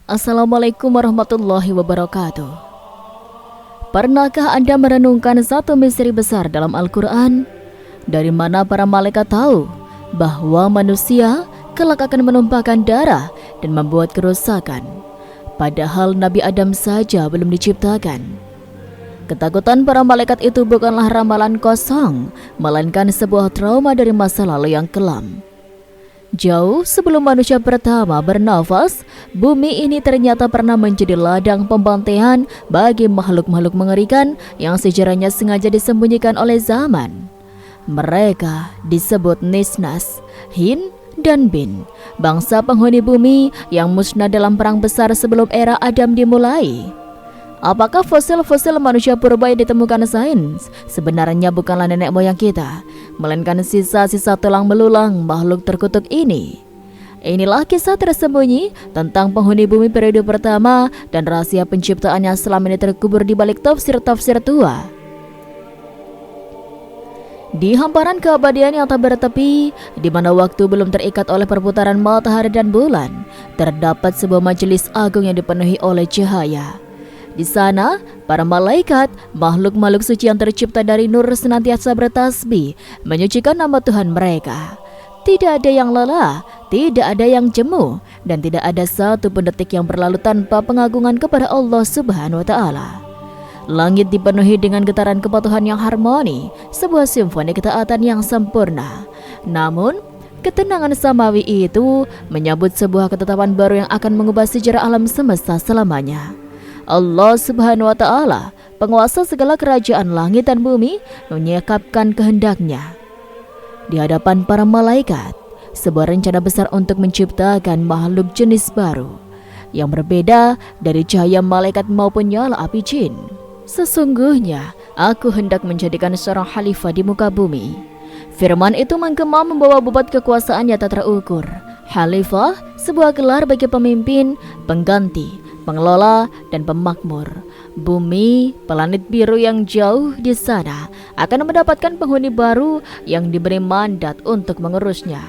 Assalamualaikum warahmatullahi wabarakatuh. Pernahkah Anda merenungkan satu misteri besar dalam Al-Quran? Dari mana para malaikat tahu bahwa manusia kelak akan menumpahkan darah dan membuat kerusakan, padahal Nabi Adam saja belum diciptakan? Ketakutan para malaikat itu bukanlah ramalan kosong, melainkan sebuah trauma dari masa lalu yang kelam. Jauh sebelum manusia pertama bernafas, bumi ini ternyata pernah menjadi ladang pembantaian bagi makhluk-makhluk mengerikan yang sejarahnya sengaja disembunyikan oleh zaman. Mereka disebut Nisnas, Hin, dan Bin, bangsa penghuni bumi yang musnah dalam perang besar sebelum era Adam dimulai. Apakah fosil-fosil manusia purba yang ditemukan sains sebenarnya bukanlah nenek moyang kita, melainkan sisa-sisa tulang belulang makhluk terkutuk ini? Inilah kisah tersembunyi tentang penghuni bumi periode pertama dan rahasia penciptaannya selama ini terkubur di balik tafsir-tafsir tua. Di hamparan keabadian yang tak bertepi, di mana waktu belum terikat oleh perputaran matahari dan bulan, terdapat sebuah majelis agung yang dipenuhi oleh cahaya. Di sana, para malaikat, makhluk-makhluk suci yang tercipta dari nur senantiasa bertasbih, menyucikan nama Tuhan mereka. Tidak ada yang lelah, tidak ada yang jemu, dan tidak ada satu pun detik yang berlalu tanpa pengagungan kepada Allah Subhanahu wa Ta'ala. Langit dipenuhi dengan getaran kepatuhan yang harmoni, sebuah simfoni ketaatan yang sempurna. Namun, ketenangan samawi itu menyambut sebuah ketetapan baru yang akan mengubah sejarah alam semesta selamanya. Allah Subhanahu wa Ta'ala, penguasa segala kerajaan langit dan bumi, menyekapkan kehendaknya. Di hadapan para malaikat, sebuah rencana besar untuk menciptakan makhluk jenis baru yang berbeda dari cahaya malaikat maupun nyala api jin. Sesungguhnya, aku hendak menjadikan seorang khalifah di muka bumi. Firman itu menggema membawa bobot kekuasaan yang tak terukur. Khalifah, sebuah gelar bagi pemimpin, pengganti, pengelola, dan pemakmur. Bumi, planet biru yang jauh di sana, akan mendapatkan penghuni baru yang diberi mandat untuk mengurusnya.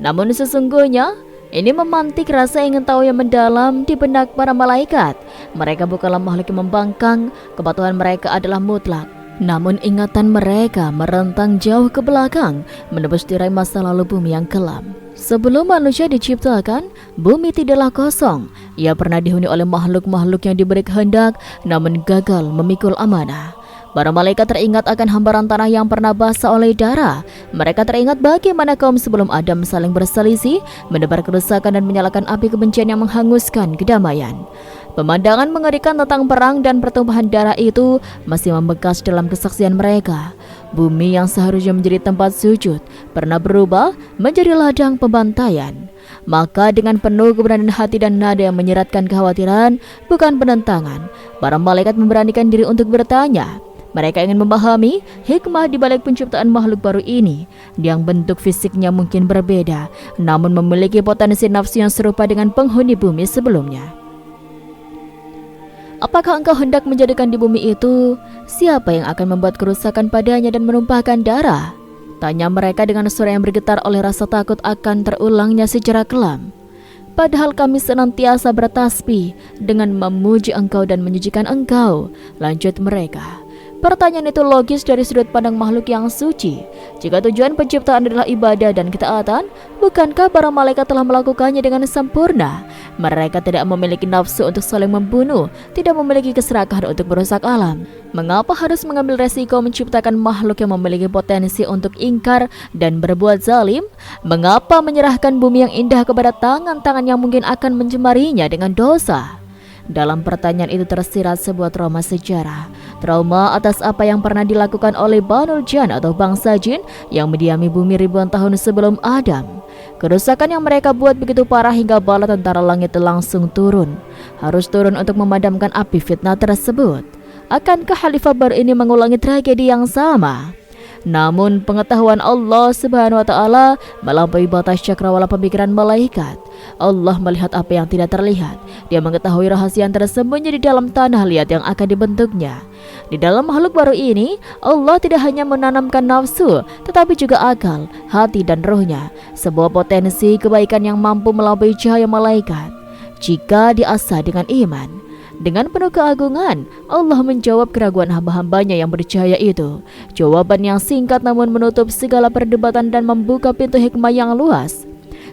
Namun sesungguhnya, ini memantik rasa ingin tahu yang mendalam di benak para malaikat. Mereka bukanlah makhluk yang membangkang, kepatuhan mereka adalah mutlak. Namun ingatan mereka merentang jauh ke belakang, menembus tirai masa lalu bumi yang kelam. Sebelum manusia diciptakan, bumi tidaklah kosong. Ia pernah dihuni oleh makhluk-makhluk yang diberi kehendak, namun gagal memikul amanah. Para malaikat teringat akan hamparan tanah yang pernah basah oleh darah. Mereka teringat bagaimana kaum sebelum Adam saling berselisih, menebar kerusakan dan menyalakan api kebencian yang menghanguskan kedamaian. Pemandangan mengerikan tentang perang dan pertumpahan darah itu masih membekas dalam kesaksian mereka. Bumi yang seharusnya menjadi tempat sujud pernah berubah menjadi ladang pembantaian. Maka dengan penuh keberanian hati dan nada yang menyeratkan kekhawatiran, bukan penentangan, para malaikat memberanikan diri untuk bertanya. Mereka ingin memahami hikmah di balik penciptaan makhluk baru ini, yang bentuk fisiknya mungkin berbeda, namun memiliki potensi nafsu yang serupa dengan penghuni bumi sebelumnya. Apakah engkau hendak menjadikan di bumi itu siapa yang akan membuat kerusakan padanya dan menumpahkan darah? Tanya mereka dengan suara yang bergetar oleh rasa takut akan terulangnya sejarah kelam. Padahal kami senantiasa bertasbih dengan memuji engkau dan menyucikan engkau, lanjut mereka. Pertanyaan itu logis dari sudut pandang makhluk yang suci. Jika tujuan penciptaan adalah ibadah dan ketaatan, bukankah para malaikat telah melakukannya dengan sempurna? Mereka tidak memiliki nafsu untuk saling membunuh, tidak memiliki keserakahan untuk merusak alam. Mengapa harus mengambil resiko menciptakan makhluk yang memiliki potensi untuk ingkar dan berbuat zalim? Mengapa menyerahkan bumi yang indah kepada tangan-tangan yang mungkin akan mencemarinya dengan dosa? Dalam pertanyaan itu tersirat sebuah trauma sejarah. Trauma atas apa yang pernah dilakukan oleh Banul Jan atau bangsa jin yang mendiami bumi ribuan tahun sebelum Adam. Kerusakan yang mereka buat begitu parah hingga bala tentara langit langsung turun. Harus turun untuk memadamkan api fitnah tersebut. Akankah khalifah baru ini mengulangi tragedi yang sama? Namun pengetahuan Allah Subhanahu wa Ta'ala melampaui batas cakrawala pemikiran malaikat. Allah melihat apa yang tidak terlihat. Dia mengetahui rahasia yang tersembunyi di dalam tanah liat yang akan dibentuknya. Di dalam makhluk baru ini, Allah tidak hanya menanamkan nafsu, tetapi juga akal, hati dan rohnya. Sebuah potensi kebaikan yang mampu melampaui cahaya malaikat. jika diasah dengan iman. Dengan penuh keagungan, Allah menjawab keraguan hamba-hambanya yang percaya itu. Jawaban yang singkat namun menutup segala perdebatan dan membuka pintu hikmah yang luas.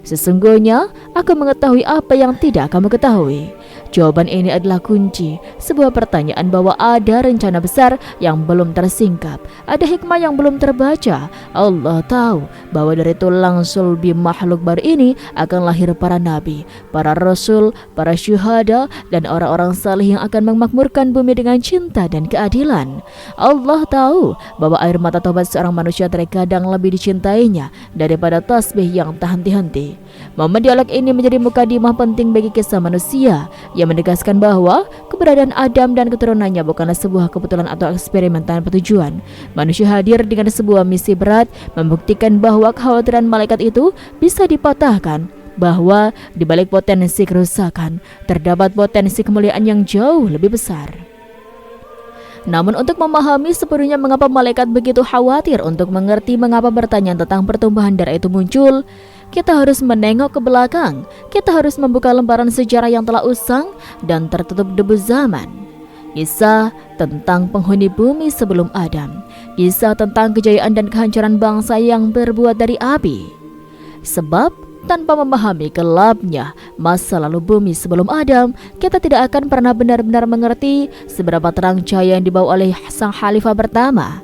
Sesungguhnya, aku mengetahui apa yang tidak kamu ketahui. Jawaban ini adalah kunci sebuah pertanyaan bahwa ada rencana besar yang belum tersingkap, ada hikmah yang belum terbaca. Allah tahu bahwa dari tulang sulbi makhluk baru ini akan lahir para nabi, para rasul, para syuhada, dan orang-orang saleh yang akan memakmurkan bumi dengan cinta dan keadilan. Allah tahu bahwa air mata taubat seorang manusia terkadang lebih dicintainya daripada tasbih yang tak henti-henti. Momen dialog ini menjadi mukadimah penting bagi kisah manusia yang menegaskan bahwa keberadaan Adam dan keturunannya bukanlah sebuah kebetulan atau eksperimen tanpa tujuan. Manusia hadir dengan sebuah misi berat, membuktikan bahwa kekhawatiran malaikat itu bisa dipatahkan, bahwa di balik potensi kerusakan terdapat potensi kemuliaan yang jauh lebih besar. Namun untuk memahami sepenuhnya mengapa malaikat begitu khawatir, untuk mengerti mengapa pertanyaan tentang pertumbuhan darah itu muncul, kita harus menengok ke belakang. Kita harus membuka lembaran sejarah yang telah usang dan tertutup debu zaman. Kisah tentang penghuni bumi sebelum Adam. Kisah tentang kejayaan dan kehancuran bangsa yang berbuat dari api. Sebab tanpa memahami gelapnya masa lalu bumi sebelum Adam, kita tidak akan pernah benar-benar mengerti seberapa terang cahaya yang dibawa oleh sang khalifah pertama.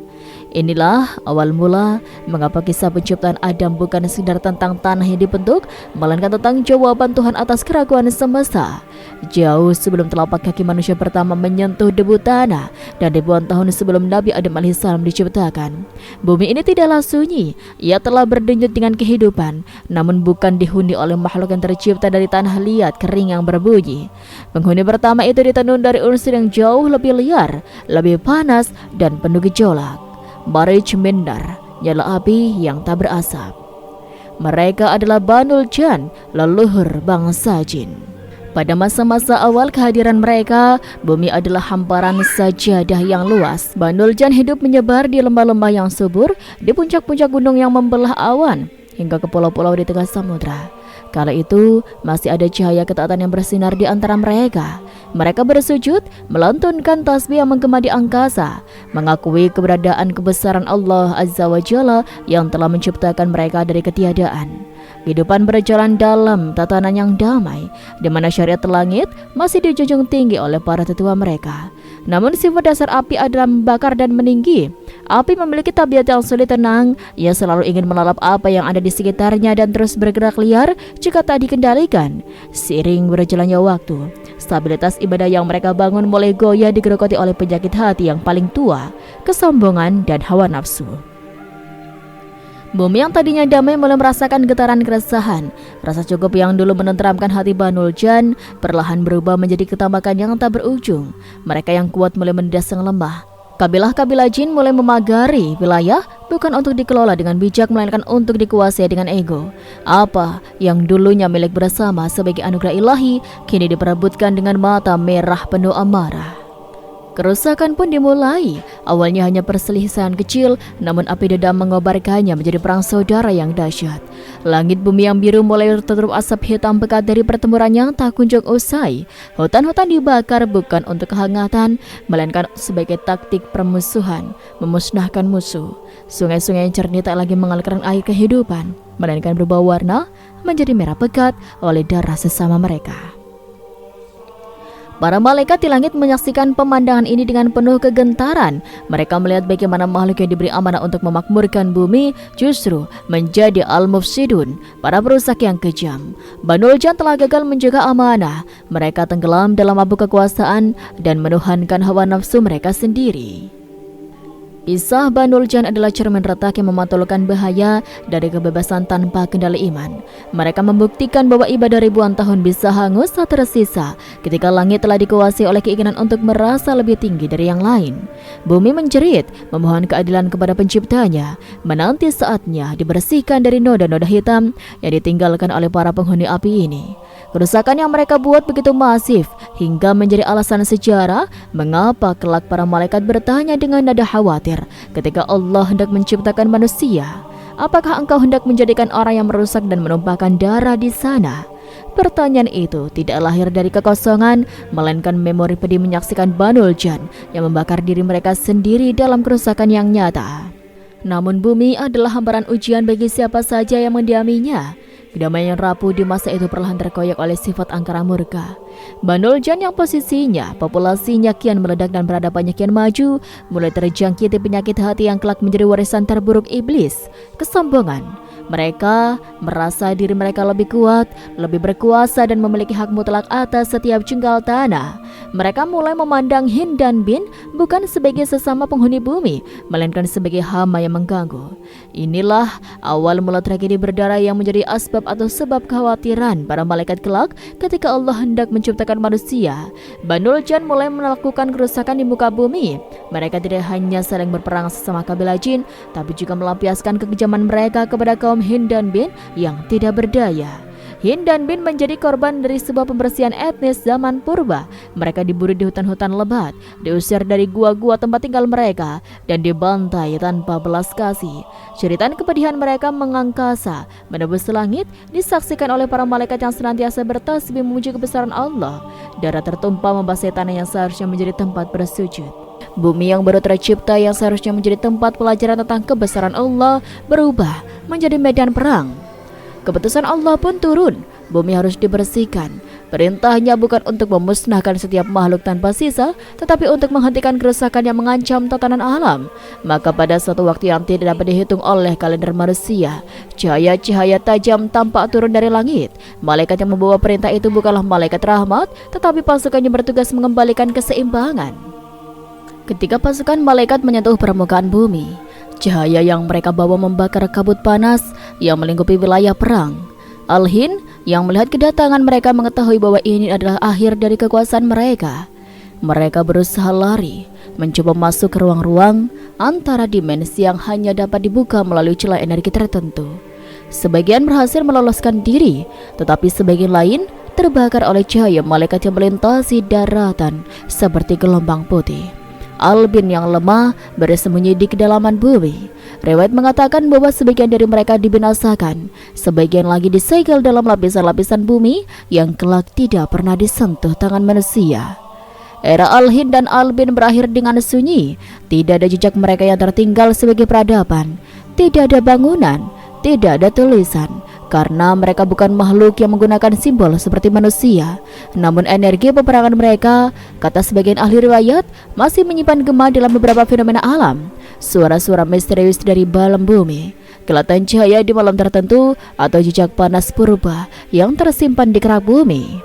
Inilah awal mula mengapa kisah penciptaan Adam bukan sekedar tentang tanah yang dibentuk, melainkan tentang jawaban Tuhan atas keraguan semesta. Jauh sebelum telapak kaki manusia pertama menyentuh debu tanah dan ribuan tahun sebelum Nabi Adam alaihissalam diciptakan, bumi ini tidaklah sunyi. Ia telah berdenyut dengan kehidupan, namun bukan dihuni oleh makhluk yang tercipta dari tanah liat kering yang berbunyi. Penghuni pertama itu ditenun dari unsur yang jauh lebih liar, lebih panas, dan penuh gejolak. Marij Mindar, nyala api yang tak berasap. Mereka adalah Banul Jan, leluhur bangsa jin. Pada masa-masa awal kehadiran mereka, bumi adalah hamparan sajadah yang luas. Banul Jan hidup menyebar di lembah-lembah yang subur, di puncak-puncak gunung yang membelah awan, hingga ke pulau-pulau di tengah samudra. Kala itu masih ada cahaya ketaatan yang bersinar di antara mereka. Mereka bersujud, melantunkan tasbih yang menggema di angkasa, mengakui keberadaan kebesaran Allah Azza wa Jalla yang telah menciptakan mereka dari ketiadaan. Kehidupan berjalan dalam tatanan yang damai, di mana syariat langit masih dijunjung tinggi oleh para tetua mereka. Namun sifat dasar api adalah membakar dan meninggi. Api memiliki tabiat yang sulit tenang. Ia selalu ingin melalap apa yang ada di sekitarnya dan terus bergerak liar jika tak dikendalikan. Seiring berjalannya waktu, stabilitas ibadah yang mereka bangun mulai goyah digerogoti oleh penyakit hati yang paling tua, kesombongan dan hawa nafsu. Bumi yang tadinya damai mulai merasakan getaran keresahan. Rasa cukup yang dulu menenteramkan hati Banul Jan perlahan berubah menjadi ketamakan yang tak berujung. Mereka yang kuat mulai mendesak yang lemah. Kabilah-kabilah jin mulai memagari wilayah bukan untuk dikelola dengan bijak, melainkan untuk dikuasai dengan ego. Apa yang dulunya milik bersama sebagai anugerah ilahi, kini diperebutkan dengan mata merah penuh amarah. Kerusakan pun dimulai. Awalnya hanya perselisihan kecil, namun api dendam mengobarkannya menjadi perang saudara yang dahsyat. Langit bumi yang biru mulai tertutup asap hitam pekat dari pertempuran yang tak kunjung usai. Hutan-hutan dibakar bukan untuk kehangatan, melainkan sebagai taktik permusuhan, memusnahkan musuh. Sungai-sungai yang jernih tak lagi mengalirkan air kehidupan, melainkan berubah warna menjadi merah pekat oleh darah sesama mereka. Para malaikat di langit menyaksikan pemandangan ini dengan penuh kegentaran. Mereka melihat bagaimana makhluk yang diberi amanah untuk memakmurkan bumi justru menjadi al-mufsidun, para perusak yang kejam. Banul Jan telah gagal menjaga amanah. Mereka tenggelam dalam mabuk kekuasaan dan menuhankan hawa nafsu mereka sendiri. Kisah Banul Jan adalah cermin retak yang memantulkan bahaya dari kebebasan tanpa kendali iman. Mereka membuktikan bahwa ibadah ribuan tahun bisa hangus tak tersisa ketika langit telah dikuasai oleh keinginan untuk merasa lebih tinggi dari yang lain. Bumi menjerit, memohon keadilan kepada penciptanya, menanti saatnya dibersihkan dari noda-noda hitam yang ditinggalkan oleh para penghuni api ini. Kerusakan yang mereka buat begitu masif hingga menjadi alasan sejarah mengapa kelak para malaikat bertanya dengan nada khawatir ketika Allah hendak menciptakan manusia. Apakah engkau hendak menjadikan orang yang merusak dan menumpahkan darah di sana? Pertanyaan itu tidak lahir dari kekosongan, melainkan memori pedih menyaksikan Banul Jan yang membakar diri mereka sendiri dalam kerusakan yang nyata. Namun bumi adalah hamparan ujian bagi siapa saja yang mendiaminya. Kedamaian yang rapuh di masa itu perlahan terkoyak oleh sifat angkara murka. Banul Jan yang posisinya, populasinya kian meledak dan peradabannya kian maju, mulai terjangkiti penyakit hati yang kelak menjadi warisan terburuk iblis, kesombongan. Mereka merasa diri mereka lebih kuat, lebih berkuasa dan memiliki hak mutlak atas setiap jengkal tanah. Mereka mulai memandang Hind dan Bin bukan sebagai sesama penghuni bumi, melainkan sebagai hama yang mengganggu. Inilah awal mula tragedi berdarah yang menjadi asbab atau sebab kekhawatiran para malaikat kelak ketika Allah hendak menciptakan manusia. Banul Jan mulai melakukan kerusakan di muka bumi. Mereka tidak hanya saling berperang sesama kabilah jin, tapi juga melampiaskan kekejaman mereka kepada kaum Hind dan Bin yang tidak berdaya. Hind dan Bin menjadi korban dari sebuah pembersihan etnis zaman purba. Mereka diburu di hutan-hutan lebat, diusir dari gua-gua tempat tinggal mereka, dan dibantai tanpa belas kasih. Ceritaan kepedihan mereka mengangkasa, menembus langit, disaksikan oleh para malaikat yang senantiasa bertasbih memuji kebesaran Allah. Darah tertumpah membasahi tanah yang seharusnya menjadi tempat bersujud. Bumi yang baru tercipta yang seharusnya menjadi tempat pelajaran tentang kebesaran Allah berubah menjadi medan perang. Keputusan Allah pun turun, bumi harus dibersihkan. Perintahnya bukan untuk memusnahkan setiap makhluk tanpa sisa, tetapi untuk menghentikan kerusakan yang mengancam tatanan alam. Maka pada suatu waktu yang tidak dapat dihitung oleh kalender manusia, cahaya-cahaya tajam tampak turun dari langit. Malaikat yang membawa perintah itu bukanlah malaikat rahmat, tetapi pasukan yang bertugas mengembalikan keseimbangan. Ketika pasukan malaikat menyentuh permukaan bumi, cahaya yang mereka bawa membakar kabut panas yang melingkupi wilayah perang. Al-Hind yang melihat kedatangan mereka mengetahui bahwa ini adalah akhir dari kekuasaan mereka. Mereka berusaha lari, mencoba masuk ke ruang-ruang antara dimensi yang hanya dapat dibuka melalui celah energi tertentu. Sebagian berhasil meloloskan diri, tetapi sebagian lain terbakar oleh cahaya malaikat yang melintasi daratan seperti gelombang putih. Albin yang lemah bersembunyi di kedalaman bumi. Riwayat mengatakan bahwa sebagian dari mereka dibinasakan, sebagian lagi disegel dalam lapisan-lapisan bumi yang kelak tidak pernah disentuh tangan manusia. Era Al-Hind dan Albin berakhir dengan sunyi. Tidak ada jejak mereka yang tertinggal sebagai peradaban. Tidak ada bangunan, tidak ada tulisan, karena mereka bukan makhluk yang menggunakan simbol seperti manusia. Namun energi peperangan mereka, kata sebagian ahli riwayat, masih menyimpan gema dalam beberapa fenomena alam. Suara-suara misterius dari dalam bumi, kelihatan cahaya di malam tertentu, atau jejak panas purba yang tersimpan di kerak bumi.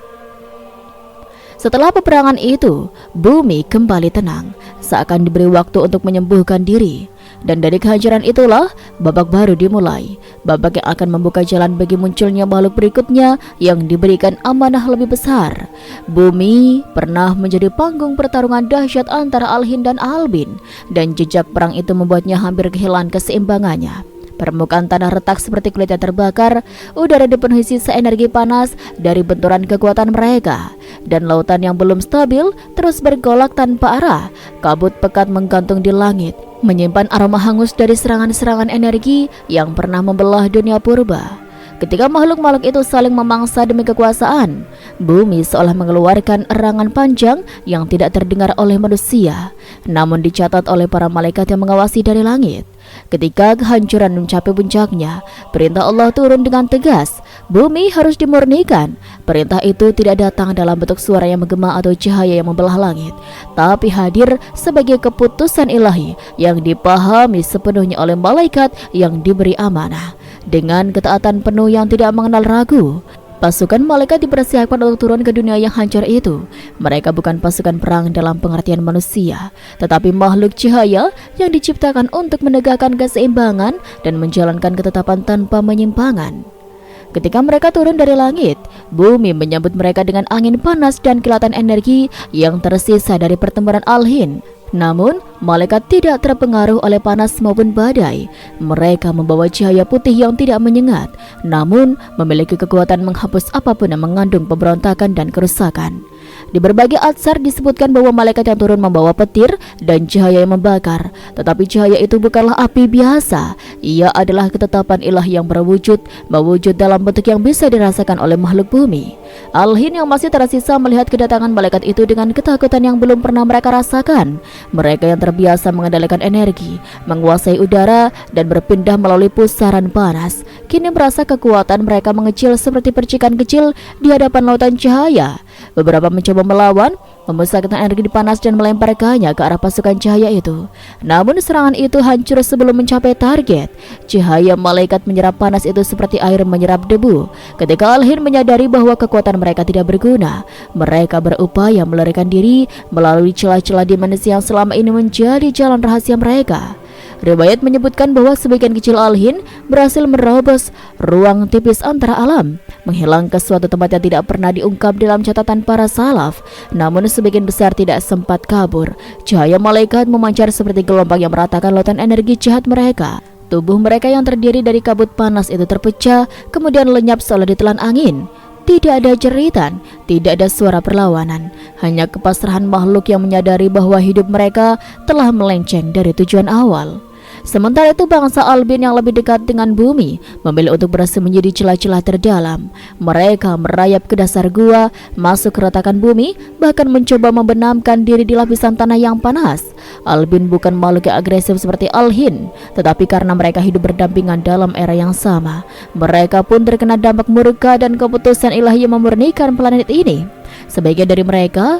Setelah peperangan itu, bumi kembali tenang, seakan diberi waktu untuk menyembuhkan diri. Dan dari kehancuran itulah babak baru dimulai, babak yang akan membuka jalan bagi munculnya makhluk berikutnya yang diberikan amanah lebih besar. Bumi pernah menjadi panggung pertarungan dahsyat antara Al-Hind dan Albin, dan jejak perang itu membuatnya hampir kehilangan keseimbangannya. Permukaan tanah retak seperti kulit yang terbakar, udara dipenuhi sisa energi panas dari benturan kekuatan mereka, dan lautan yang belum stabil terus bergolak tanpa arah. Kabut pekat menggantung di langit, menyimpan aroma hangus dari serangan-serangan energi yang pernah membelah dunia purba. Ketika makhluk-makhluk itu saling memangsa demi kekuasaan, bumi seolah mengeluarkan erangan panjang yang tidak terdengar oleh manusia, namun dicatat oleh para malaikat yang mengawasi dari langit. Ketika kehancuran mencapai puncaknya, perintah Allah turun dengan tegas. Bumi harus dimurnikan. Perintah itu tidak datang dalam bentuk suara yang menggema atau cahaya yang membelah langit, tapi hadir sebagai keputusan ilahi yang dipahami sepenuhnya oleh malaikat yang diberi amanah. Dengan ketaatan penuh yang tidak mengenal ragu, pasukan malaikat dipersiapkan untuk turun ke dunia yang hancur itu. Mereka bukan pasukan perang dalam pengertian manusia, tetapi makhluk cahaya yang diciptakan untuk menegakkan keseimbangan dan menjalankan ketetapan tanpa penyimpangan. Ketika mereka turun dari langit, bumi menyambut mereka dengan angin panas dan kilatan energi yang tersisa dari pertempuran Al-Hind. Namun, malaikat tidak terpengaruh oleh panas maupun badai. Mereka membawa cahaya putih yang tidak menyengat, namun memiliki kekuatan menghapus apapun yang mengandung pemberontakan dan kerusakan. Di berbagai atsar disebutkan bahwa malaikat yang turun membawa petir dan cahaya yang membakar. Tetapi cahaya itu bukanlah api biasa. Ia adalah ketetapan ilahi yang berwujud, mewujud dalam bentuk yang bisa dirasakan oleh makhluk bumi. Al-Hin yang masih tersisa melihat kedatangan malaikat itu dengan ketakutan yang belum pernah mereka rasakan. Mereka yang terbiasa mengendalikan energi, menguasai udara, dan berpindah melalui pusaran panas, kini merasa kekuatan mereka mengecil seperti percikan kecil di hadapan lautan cahaya. Beberapa mencoba melawan, memusatkan energi di panas dan melemparkannya ke arah pasukan cahaya itu. Namun serangan itu hancur sebelum mencapai target. Cahaya malaikat menyerap panas itu seperti air menyerap debu. Ketika Al-Hin menyadari bahwa kekuatan mereka tidak berguna, mereka berupaya melarikan diri melalui celah-celah dimensi yang selama ini menjadi jalan rahasia mereka. Riwayat menyebutkan bahwa sebagian kecil Al-Hin berhasil merobos ruang tipis antara alam, menghilang ke suatu tempat yang tidak pernah diungkap dalam catatan para salaf. Namun sebagian besar tidak sempat kabur. Cahaya malaikat memancar seperti gelombang yang meratakan lautan energi jahat mereka. Tubuh mereka yang terdiri dari kabut panas itu terpecah, kemudian lenyap seolah ditelan angin. Tidak ada jeritan, tidak ada suara perlawanan, hanya kepasrahan makhluk yang menyadari bahwa hidup mereka telah melenceng dari tujuan awal. Sementara itu bangsa Albin yang lebih dekat dengan bumi memilih untuk bersembunyi di celah-celah terdalam. Mereka merayap ke dasar gua, masuk ke retakan bumi, bahkan mencoba membenamkan diri di lapisan tanah yang panas. Albin bukan makhluk yang agresif seperti Al-Hin, tetapi karena mereka hidup berdampingan dalam era yang sama, mereka pun terkena dampak murka dan keputusan ilahi yang memurnikan planet ini. Sebagian dari mereka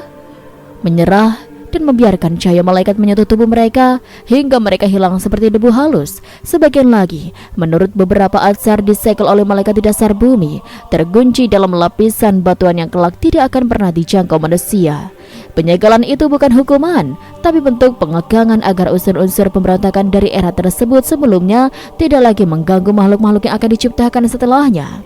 menyerah dan membiarkan cahaya malaikat menyentuh tubuh mereka hingga mereka hilang seperti debu halus. Sebagian lagi, menurut beberapa atsar, disegel oleh malaikat di dasar bumi, tergunci dalam lapisan batuan yang kelak tidak akan pernah dijangkau manusia. Penyegelan itu bukan hukuman, tapi bentuk pengekangan agar unsur-unsur pemberontakan dari era tersebut sebelumnya tidak lagi mengganggu makhluk-makhluk yang akan diciptakan setelahnya.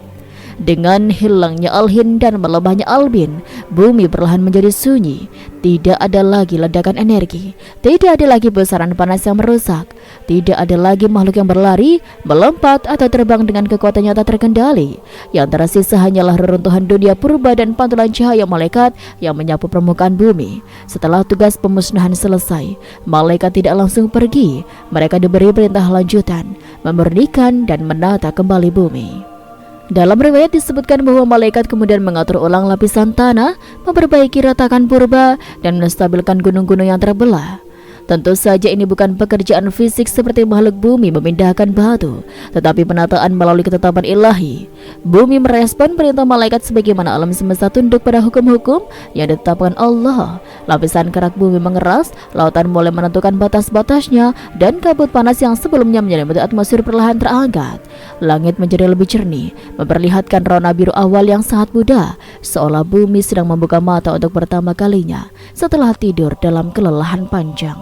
Dengan hilangnya Al-Hin dan melemahnya Albin, bumi perlahan menjadi sunyi. Tidak ada lagi ledakan energi, tidak ada lagi besaran panas yang merusak, tidak ada lagi makhluk yang berlari, melompat, atau terbang dengan kekuatan nyata terkendali. Yang tersisa hanyalah reruntuhan dunia purba dan pantulan cahaya malaikat yang menyapu permukaan bumi. Setelah tugas pemusnahan selesai, malaikat tidak langsung pergi. Mereka diberi perintah lanjutan, memurnikan dan menata kembali bumi. Dalam riwayat disebutkan bahwa malaikat kemudian mengatur ulang lapisan tanah, memperbaiki retakan purba, dan menstabilkan gunung-gunung yang terbelah. Tentu saja ini bukan pekerjaan fisik seperti makhluk bumi memindahkan batu, tetapi penataan melalui ketetapan ilahi. Bumi merespon perintah malaikat sebagaimana alam semesta tunduk pada hukum-hukum yang ditetapkan Allah. Lapisan kerak bumi mengeras, lautan mulai menentukan batas-batasnya, dan kabut panas yang sebelumnya menyelimuti atmosfer perlahan terangkat. Langit menjadi lebih jernih, memperlihatkan rona biru awal yang sangat muda, seolah bumi sedang membuka mata untuk pertama kalinya setelah tidur dalam kelelahan panjang.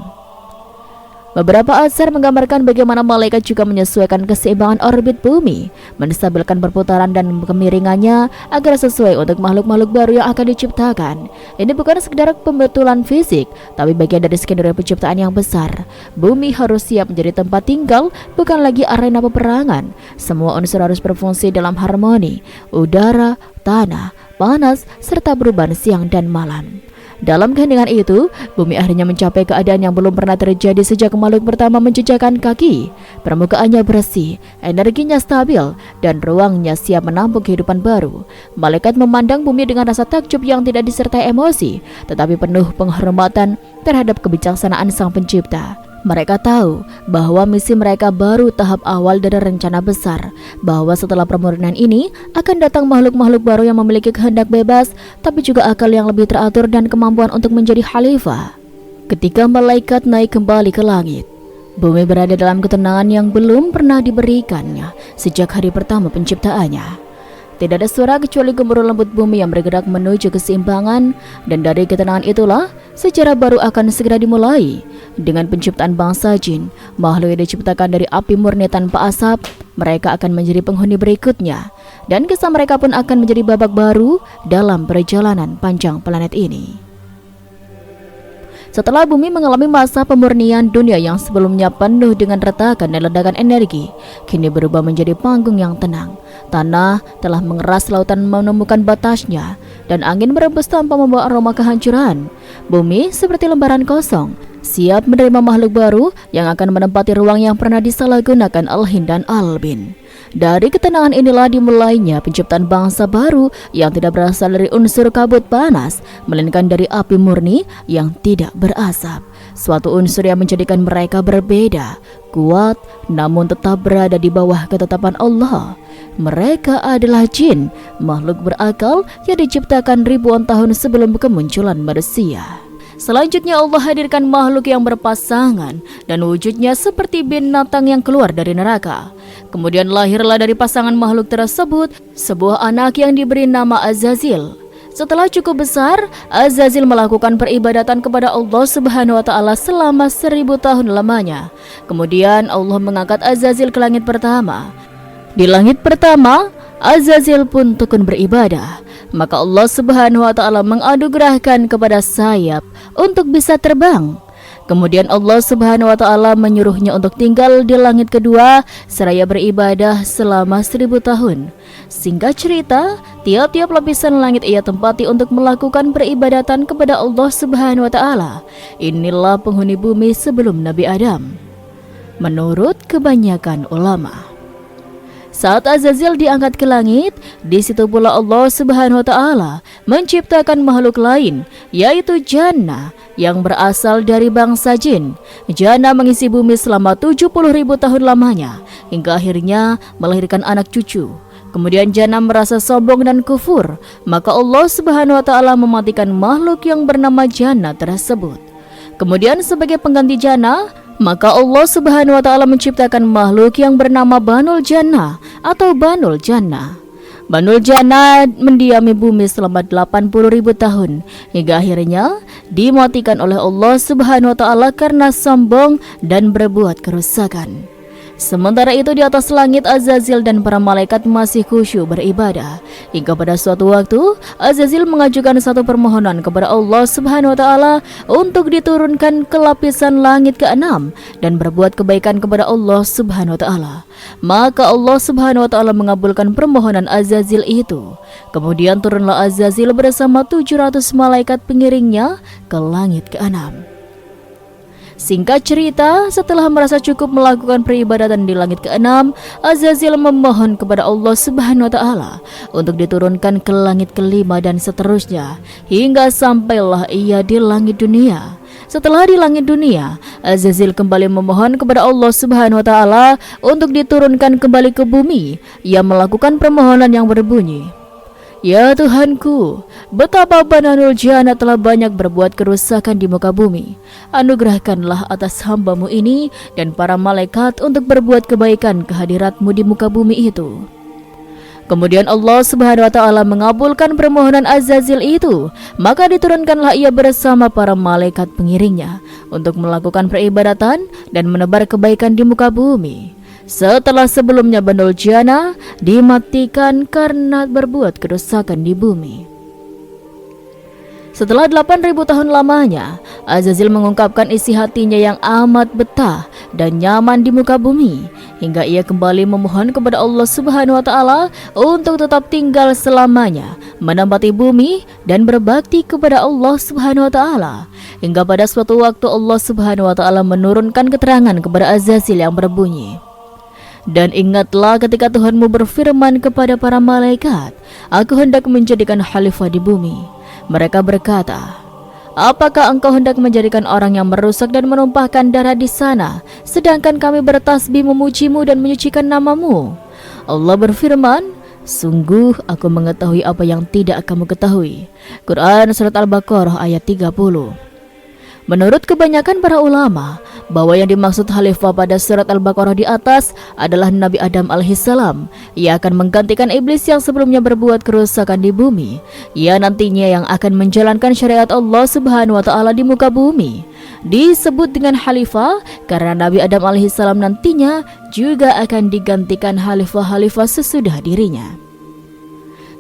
Beberapa atsar menggambarkan bagaimana malaikat juga menyesuaikan keseimbangan orbit bumi, menstabilkan perputaran dan kemiringannya agar sesuai untuk makhluk-makhluk baru yang akan diciptakan. Ini bukan sekedar pembetulan fisik, tapi bagian dari skenario penciptaan yang besar. Bumi harus siap menjadi tempat tinggal, bukan lagi arena peperangan. Semua unsur harus berfungsi dalam harmoni, udara, tanah, panas, serta perubahan siang dan malam. Dalam keheningan itu, bumi akhirnya mencapai keadaan yang belum pernah terjadi sejak makhluk pertama menjejakkan kaki. Permukaannya bersih, energinya stabil, dan ruangnya siap menampung kehidupan baru. Malaikat memandang bumi dengan rasa takjub yang tidak disertai emosi, tetapi penuh penghormatan terhadap kebijaksanaan Sang Pencipta. Mereka tahu bahwa misi mereka baru tahap awal dari rencana besar, bahwa setelah pemurnian ini akan datang makhluk-makhluk baru yang memiliki kehendak bebas, tapi juga akal yang lebih teratur dan kemampuan untuk menjadi khalifah. Ketika malaikat naik kembali ke langit, bumi berada dalam ketenangan yang belum pernah diberikannya sejak hari pertama penciptaannya. Tidak ada suara kecuali gemuruh lembut bumi yang bergerak menuju keseimbangan, dan dari ketenangan itulah sejarah baru akan segera dimulai. Dengan penciptaan bangsa jin, makhluk yang diciptakan dari api murni tanpa asap, mereka akan menjadi penghuni berikutnya, dan kisah mereka pun akan menjadi babak baru dalam perjalanan panjang planet ini. Setelah bumi mengalami masa pemurnian, dunia yang sebelumnya penuh dengan retakan dan ledakan energi kini berubah menjadi panggung yang tenang. Tanah telah mengeras, lautan menemukan batasnya, dan angin berembus tanpa membawa aroma kehancuran. Bumi seperti lembaran kosong, siap menerima makhluk baru yang akan menempati ruang yang pernah disalahgunakan Al-Hin dan Al-Bin. Dari ketenangan inilah dimulainya penciptaan bangsa baru yang tidak berasal dari unsur kabut panas, melainkan dari api murni yang tidak berasap. Suatu unsur yang menjadikan mereka berbeda, kuat, namun tetap berada di bawah ketetapan Allah. Mereka adalah jin, makhluk berakal yang diciptakan ribuan tahun sebelum kemunculan manusia. Selanjutnya Allah hadirkan makhluk yang berpasangan dan wujudnya seperti binatang yang keluar dari neraka. Kemudian lahirlah dari pasangan makhluk tersebut sebuah anak yang diberi nama Azazil. Setelah cukup besar, Azazil melakukan peribadatan kepada Allah Subhanahu wa taala selama 1000 tahun lamanya. Kemudian Allah mengangkat Azazil ke langit pertama. Di langit pertama, Azazil pun tekun beribadah. Maka Allah Subhanahu wa taala menganugerahkan kepada sayap untuk bisa terbang. Kemudian Allah Subhanahu wa taala menyuruhnya untuk tinggal di langit kedua seraya beribadah selama 1000 tahun. Singkat cerita, tiap-tiap lapisan langit ia tempati untuk melakukan peribadatan kepada Allah Subhanahu wa taala. Inilah penghuni bumi sebelum Nabi Adam, menurut kebanyakan ulama. Saat Azazil diangkat ke langit, di situ pula Allah Subhanahu wa taala menciptakan makhluk lain, yaitu Jannah yang berasal dari bangsa jin. Jannah mengisi bumi selama 70.000 tahun lamanya hingga akhirnya melahirkan anak cucu. Kemudian Jannah merasa sombong dan kufur, maka Allah Subhanahu wa taala mematikan makhluk yang bernama Jannah tersebut. Kemudian sebagai pengganti Jannah, maka Allah Subhanahu wa taala menciptakan makhluk yang bernama Banul Jannah atau Banul Jannah. Banul Jannah mendiami bumi selama 80.000 tahun hingga akhirnya dimatikan oleh Allah Subhanahu wa taala karena sombong dan berbuat kerusakan. Sementara itu di atas langit Azazil dan para malaikat masih khusyuk beribadah. Hingga pada suatu waktu Azazil mengajukan satu permohonan kepada Allah Subhanahu wa taala untuk diturunkan ke lapisan langit ke-6 dan berbuat kebaikan kepada Allah Subhanahu wa taala. Maka Allah Subhanahu wa taala mengabulkan permohonan Azazil itu. Kemudian turunlah Azazil bersama 700 malaikat pengiringnya ke langit ke-6. Singkat cerita, setelah merasa cukup melakukan peribadatan di langit ke-6, Azazil memohon kepada Allah Subhanahu wa taala untuk diturunkan ke langit ke-5 dan seterusnya hingga sampailah ia di langit dunia. Setelah di langit dunia, Azazil kembali memohon kepada Allah Subhanahu wa taala untuk diturunkan kembali ke bumi. Ia melakukan permohonan yang berbunyi, "Ya Tuhanku, betapa Banul Jannah telah banyak berbuat kerusakan di muka bumi. Anugerahkanlah atas hamba-Mu ini dan para malaikat untuk berbuat kebaikan kehadirat-Mu di muka bumi itu." Kemudian Allah Subhanahu wa taala mengabulkan permohonan Azazil itu, maka diturunkanlah ia bersama para malaikat pengiringnya untuk melakukan peribadatan dan menebar kebaikan di muka bumi. Setelah sebelumnya Banul Jannah dimatikan karena berbuat kerusakan di bumi. Setelah 8.000 tahun lamanya, Azazil mengungkapkan isi hatinya yang amat betah dan nyaman di muka bumi, hingga ia kembali memohon kepada Allah Subhanahu wa taala untuk tetap tinggal selamanya, menempati bumi dan berbakti kepada Allah Subhanahu wa taala. Hingga pada suatu waktu Allah Subhanahu wa taala menurunkan keterangan kepada Azazil yang berbunyi, "Dan ingatlah ketika Tuhanmu berfirman kepada para malaikat, Aku hendak menjadikan khalifah di bumi. Mereka berkata, Apakah engkau hendak menjadikan orang yang merusak dan menumpahkan darah di sana, sedangkan kami bertasbih memujimu dan menyucikan namamu?" Allah berfirman, "Sungguh aku mengetahui apa yang tidak kamu ketahui." Quran Surat Al-Baqarah ayat 30. Menurut kebanyakan para ulama, bahwa yang dimaksud khalifah pada surat Al-Baqarah di atas adalah Nabi Adam alaihissalam. Ia akan menggantikan iblis yang sebelumnya berbuat kerusakan di bumi. Ia nantinya yang akan menjalankan syariat Allah Subhanahu wa taala di muka bumi. Disebut dengan khalifah karena Nabi Adam alaihissalam nantinya juga akan digantikan khalifah-khalifah sesudah dirinya.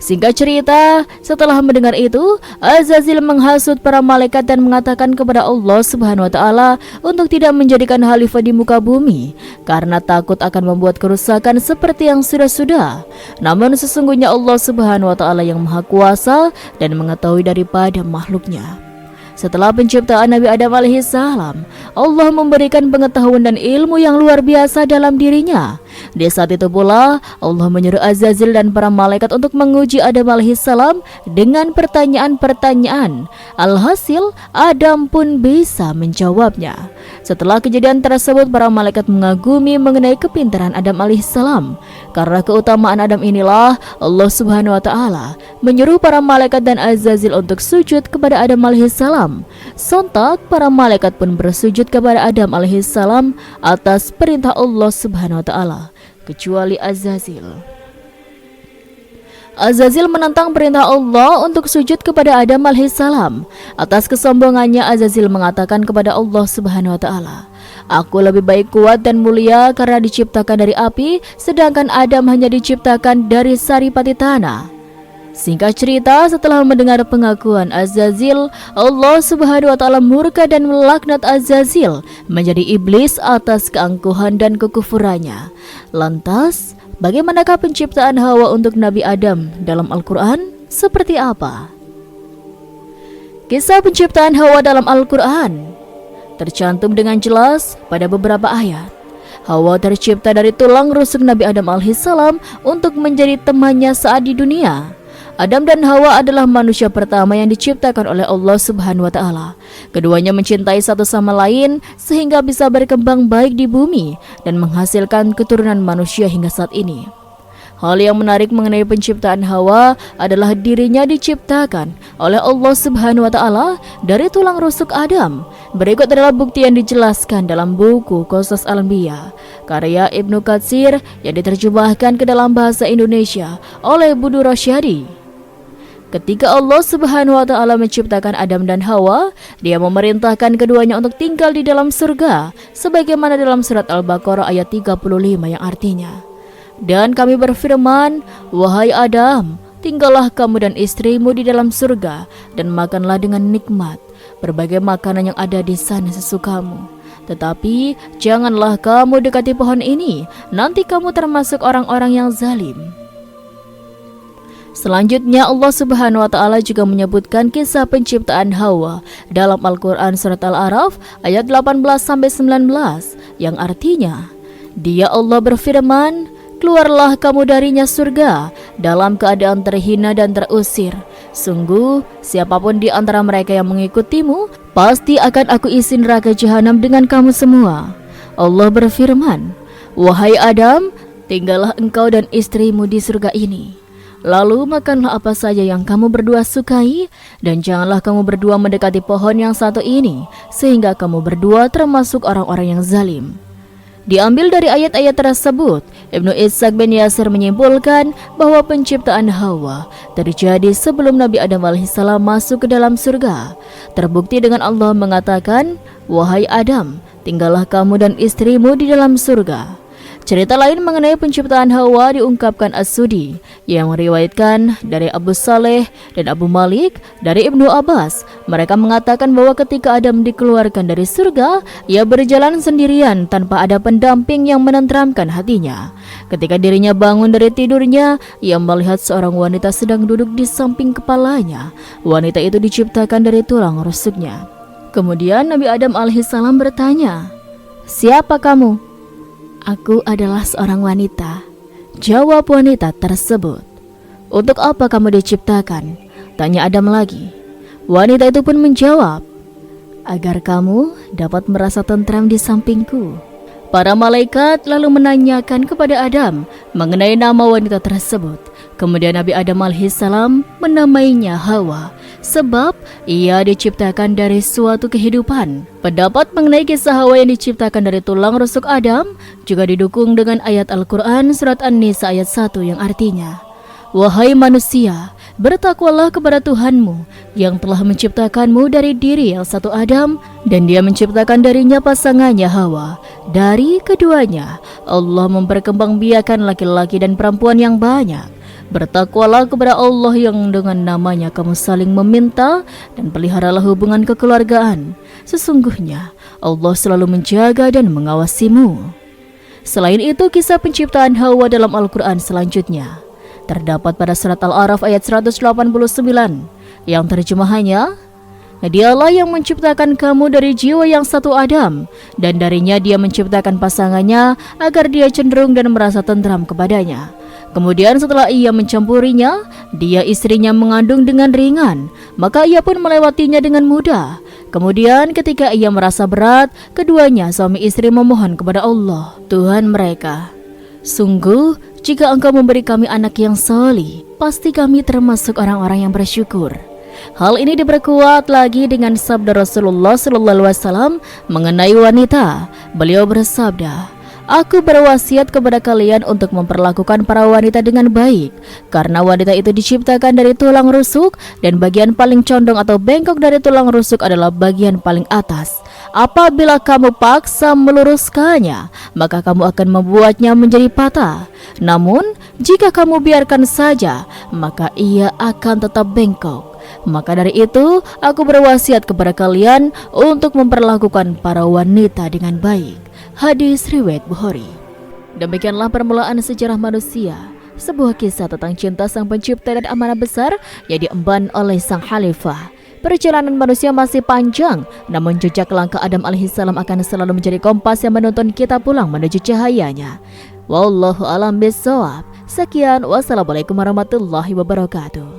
Singkat cerita, setelah mendengar itu, Azazil menghasut para malaikat dan mengatakan kepada Allah Subhanahu wa taala untuk tidak menjadikan khalifah di muka bumi karena takut akan membuat kerusakan seperti yang sudah-sudah. Namun sesungguhnya Allah Subhanahu wa taala yang Maha Kuasa dan mengetahui daripada makhluknya. Setelah penciptaan Nabi Adam alaihissalam, Allah memberikan pengetahuan dan ilmu yang luar biasa dalam dirinya. Di saat itu pula, Allah menyuruh Azazil dan para malaikat untuk menguji Adam alaihissalam dengan pertanyaan-pertanyaan. Alhasil, Adam pun bisa menjawabnya. Setelah kejadian tersebut, para malaikat mengagumi mengenai kepintaran Adam alaihissalam. Karena keutamaan Adam inilah, Allah Subhanahu wa taala menyuruh para malaikat dan Azazil untuk sujud kepada Adam alaihissalam. Sontak para malaikat pun bersujud kepada Adam alaihissalam atas perintah Allah Subhanahu wa taala, kecuali Azazil. Azazil menentang perintah Allah untuk sujud kepada Adam alaihissalam. Atas kesombongannya, Azazil mengatakan kepada Allah Subhanahu wa taala, "Aku lebih baik kuat dan mulia karena diciptakan dari api, sedangkan Adam hanya diciptakan dari saripati tanah." Singkat cerita, setelah mendengar pengakuan Azazil, Allah Subhanahu wa taala murka dan melaknat Azazil menjadi iblis atas keangkuhan dan kekufurannya. Lantas, bagaimanakah penciptaan Hawa untuk Nabi Adam dalam Al-Quran? Seperti apa? Kisah penciptaan Hawa dalam Al-Quran tercantum dengan jelas pada beberapa ayat. Hawa tercipta dari tulang rusuk Nabi Adam alaihissalam untuk menjadi temannya saat di dunia. Adam dan Hawa adalah manusia pertama yang diciptakan oleh Allah Subhanahu wa taala. Keduanya mencintai satu sama lain sehingga bisa berkembang baik di bumi dan menghasilkan keturunan manusia hingga saat ini. Hal yang menarik mengenai penciptaan Hawa adalah dirinya diciptakan oleh Allah Subhanahu wa taala dari tulang rusuk Adam. Berikut adalah bukti yang dijelaskan dalam buku Qasas Al-Anbiya karya Ibnu Katsir yang diterjemahkan ke dalam bahasa Indonesia oleh Budi Rosyadi. Ketika Allah Subhanahu wa taala menciptakan Adam dan Hawa, Dia memerintahkan keduanya untuk tinggal di dalam surga sebagaimana dalam surat Al-Baqarah ayat 35 yang artinya, "Dan kami berfirman, wahai Adam, tinggallah kamu dan istrimu di dalam surga dan makanlah dengan nikmat berbagai makanan yang ada di sana sesukamu. Tetapi janganlah kamu dekati pohon ini, nanti kamu termasuk orang-orang yang zalim." Selanjutnya Allah Subhanahu wa taala juga menyebutkan kisah penciptaan Hawa dalam Al-Qur'an surat Al-A'raf ayat 18-19 yang artinya, Dia Allah berfirman, "Keluarlah kamu darinya surga dalam keadaan terhina dan terusir. Sungguh siapapun di antara mereka yang mengikutimu pasti akan aku isi neraka jahanam dengan kamu semua." Allah berfirman, "Wahai Adam, tinggallah engkau dan istrimu di surga ini. Lalu makanlah apa saja yang kamu berdua sukai, dan janganlah kamu berdua mendekati pohon yang satu ini, sehingga kamu berdua termasuk orang-orang yang zalim." Diambil dari ayat-ayat tersebut, Ibnu Ishaq bin Yasir menyimpulkan bahwa penciptaan Hawa terjadi sebelum Nabi Adam alaihissalam masuk ke dalam surga. Terbukti dengan Allah mengatakan, "Wahai Adam, tinggallah kamu dan istrimu di dalam surga." Cerita lain mengenai penciptaan Hawa diungkapkan As-Sudi yang meriwayatkan dari Abu Saleh dan Abu Malik dari Ibnu Abbas. Mereka mengatakan bahwa ketika Adam dikeluarkan dari surga, ia berjalan sendirian tanpa ada pendamping yang menenteramkan hatinya. Ketika dirinya bangun dari tidurnya, ia melihat seorang wanita sedang duduk di samping kepalanya. Wanita itu diciptakan dari tulang rusuknya. Kemudian Nabi Adam alaihissalam bertanya, "Siapa kamu?" "Aku adalah seorang wanita," jawab wanita tersebut. "Untuk apa kamu diciptakan?" tanya Adam lagi. Wanita itu pun menjawab, "Agar kamu dapat merasa tentram di sampingku." Para malaikat lalu menanyakan kepada Adam mengenai nama wanita tersebut. Kemudian Nabi Adam alaihissalam menamainya Hawa, sebab ia diciptakan dari suatu kehidupan. Pendapat mengenai kisah Hawa yang diciptakan dari tulang rusuk Adam juga didukung dengan ayat Al-Quran surat An-Nisa ayat 1 yang artinya, "Wahai manusia, bertakwalah kepada Tuhanmu yang telah menciptakanmu dari diri yang satu Adam, dan Dia menciptakan darinya pasangannya Hawa. Dari keduanya Allah memperkembangbiakan laki-laki dan perempuan yang banyak. Bertakwalah kepada Allah yang dengan namanya kamu saling meminta, dan peliharalah hubungan kekeluargaan. Sesungguhnya Allah selalu menjaga dan mengawasimu. Selain itu, kisah penciptaan Hawa dalam Al-Quran selanjutnya terdapat pada surat Al-A'raf ayat 189 yang terjemahannya, Dialah yang menciptakan kamu dari jiwa yang satu Adam, dan darinya dia menciptakan pasangannya agar dia cenderung dan merasa tentram kepadanya. Kemudian setelah ia mencampurinya, dia istrinya mengandung dengan ringan, maka ia pun melewatinya dengan mudah. Kemudian ketika ia merasa berat, keduanya suami istri memohon kepada Allah, Tuhan mereka, sungguh jika Engkau memberi kami anak yang salih, pasti kami termasuk orang-orang yang bersyukur. Hal ini diperkuat lagi dengan sabda Rasulullah SAW mengenai wanita. Beliau bersabda, Aku berwasiat kepada kalian untuk memperlakukan para wanita dengan baik, karena wanita itu diciptakan dari tulang rusuk, dan bagian paling condong atau bengkok dari tulang rusuk adalah bagian paling atas. Apabila kamu paksa meluruskannya, maka kamu akan membuatnya menjadi patah. Namun, jika kamu biarkan saja, maka ia akan tetap bengkok. Maka dari itu, aku berwasiat kepada kalian untuk memperlakukan para wanita dengan baik. Hadis riwayat Bukhari. Demikianlah permulaan sejarah manusia, sebuah kisah tentang cinta sang pencipta dan amanah besar yang diemban oleh sang khalifah. Perjalanan manusia masih panjang, namun jejak langkah Adam alaihissalam akan selalu menjadi kompas yang menuntun kita pulang menuju cahayanya. Wallahu a'lam bishawab. Sekian, wassalamualaikum warahmatullahi wabarakatuh.